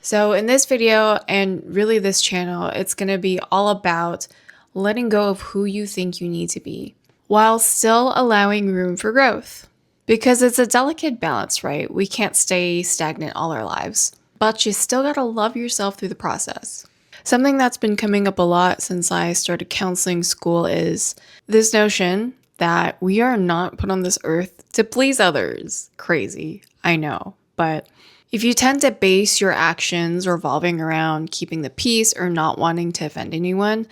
So in this video and really this channel, it's going to be all about letting go of who you think you need to be while still allowing room for growth. Because it's a delicate balance, right? We can't stay stagnant all our lives, but you still got to love yourself through the process. Something that's been coming up a lot since I started counseling school is this notion that we are not put on this earth to please others. Crazy, I know, but if you tend to base your actions revolving around keeping the peace or not wanting to offend anyone,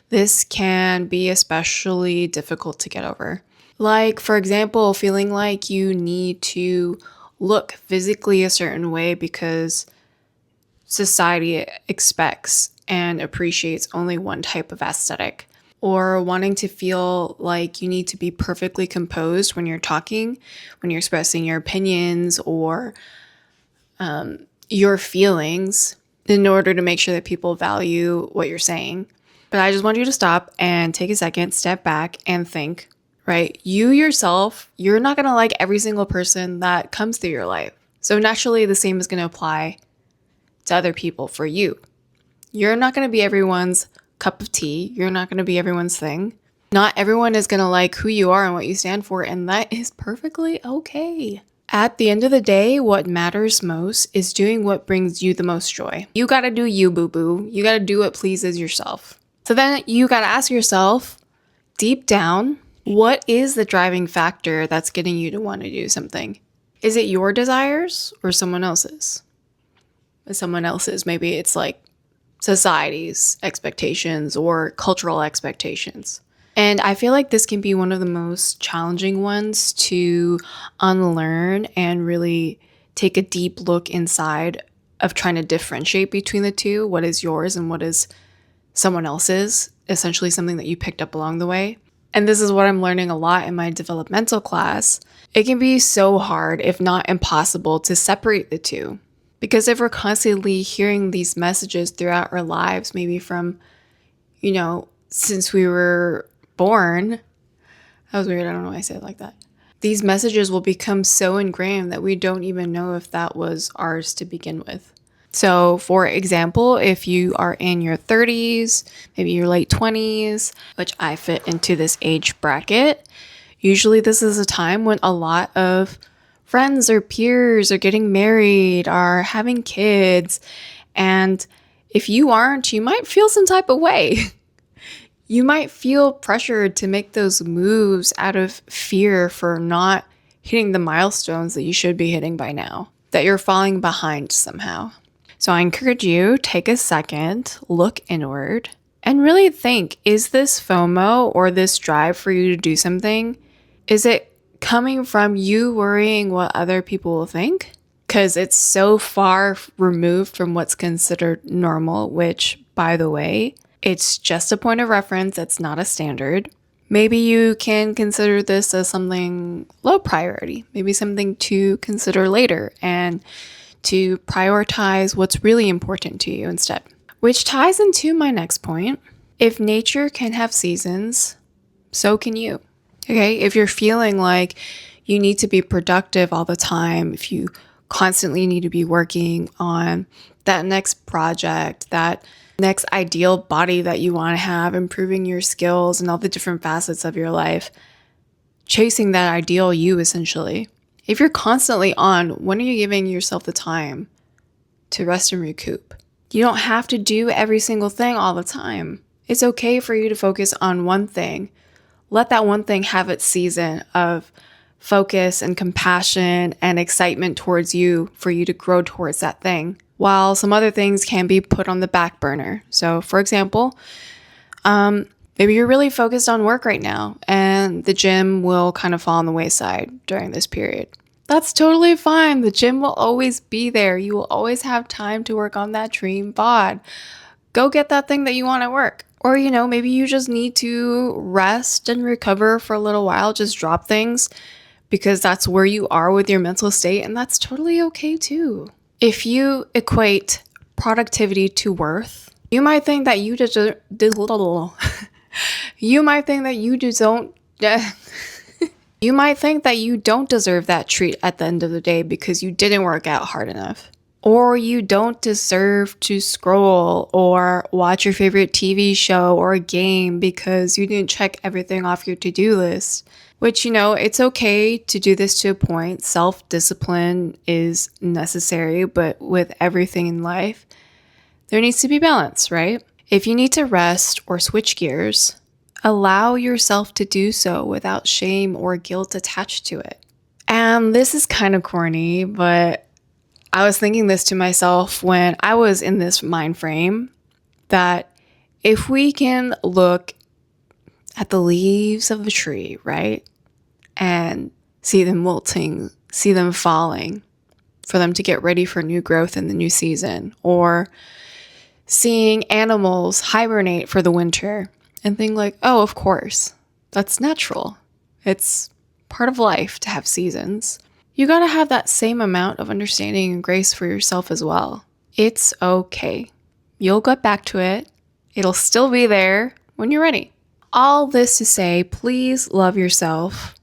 this can be especially difficult to get over. Like, for example, feeling like you need to look physically a certain way because society expects and appreciates only one type of aesthetic. Or wanting to feel like you need to be perfectly composed when you're talking, when you're expressing your opinions or your feelings in order to make sure that people value what you're saying. But I just want you to stop and take a second, step back and think, right? You yourself, you're not going to like every single person that comes through your life. So naturally, the same is going to apply to other people for you. You're not going to be everyone's cup of tea. You're not going to be everyone's thing. Not everyone is going to like who you are and what you stand for, and that is perfectly okay. At the end of the day, what matters most is doing what brings you the most joy. You got to do you, boo-boo. You got to do what pleases yourself. So then you got to ask yourself, deep down, what is the driving factor that's getting you to want to do something? Is it your desires or someone else's? Someone else's, maybe it's like society's expectations or cultural expectations. And I feel like this can be one of the most challenging ones to unlearn and really take a deep look inside of trying to differentiate between the two, what is yours and what is someone else's, essentially something that you picked up along the way. And this is what I'm learning a lot in my developmental class. It can be so hard, if not impossible, to separate the two. Because if we're constantly hearing these messages throughout our lives, maybe from, since we were born, that was weird, I don't know why I said it like that. These messages will become so ingrained that we don't even know if that was ours to begin with. So for example, if you are in your 30s, maybe your late 20s, which I fit into this age bracket, usually this is a time when a lot of friends or peers are getting married, are having kids, and if you aren't, you might feel some type of way. You might feel pressured to make those moves out of fear for not hitting the milestones that you should be hitting by now, that you're falling behind somehow. So I encourage you, take a second, look inward, and really think, is this FOMO or this drive for you to do something? Is it coming from you worrying what other people will think? Because it's so far removed from what's considered normal, which, by the way, it's just a point of reference. It's not a standard. Maybe you can consider this as something low priority, maybe something to consider later and to prioritize what's really important to you instead. Which ties into my next point. If nature can have seasons, so can you. Okay, if you're feeling like you need to be productive all the time, if you constantly need to be working on that next project, that next ideal body that you want to have, improving your skills and all the different facets of your life, chasing that ideal you essentially. If you're constantly on, when are you giving yourself the time to rest and recoup? You don't have to do every single thing all the time. It's okay for you to focus on one thing. Let that one thing have its season of focus and compassion and excitement towards you for you to grow towards that thing, while some other things can be put on the back burner. So for example, maybe you're really focused on work right now and the gym will kind of fall on the wayside during this period. That's totally fine. The gym will always be there. You will always have time to work on that dream bod. Go get that thing that you want at work. Or, maybe you just need to rest and recover for a little while, just drop things because that's where you are with your mental state, and that's totally okay too. If you equate productivity to worth, you might think that you just you might think that you might think that you don't deserve that treat at the end of the day because you didn't work out hard enough. or you don't deserve to scroll or watch your favorite TV show or game because you didn't check everything off your to-do list. Which, it's okay to do this to a point. Self-discipline is necessary, but with everything in life, there needs to be balance, right? If you need to rest or switch gears, allow yourself to do so without shame or guilt attached to it. And this is kind of corny, but I was thinking this to myself when I was in this mind frame that if we can look at the leaves of a tree, right? And see them wilting, see them falling for them to get ready for new growth in the new season, or seeing animals hibernate for the winter and think like, oh, of course, that's natural. It's part of life to have seasons. You gotta have that same amount of understanding and grace for yourself as well. It's okay. You'll get back to it. It'll still be there when you're ready. All this to say, please love yourself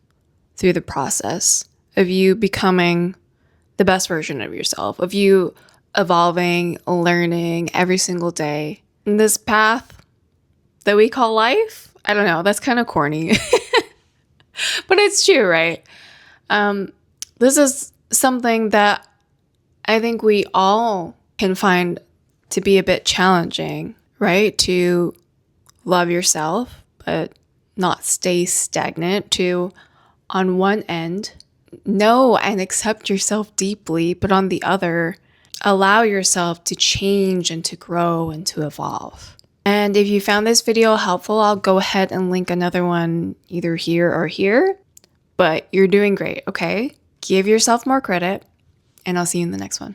through the process of you becoming the best version of yourself, of you evolving, learning every single day. And this path that we call life, I don't know, that's kind of corny. But it's true, right? This is something that I think we all can find to be a bit challenging, right? To love yourself, but not stay stagnant. To, on one end, know and accept yourself deeply, but on the other, allow yourself to change and to grow and to evolve. And if you found this video helpful, I'll go ahead and link another one either here or here. But you're doing great, okay? Give yourself more credit, and I'll see you in the next one.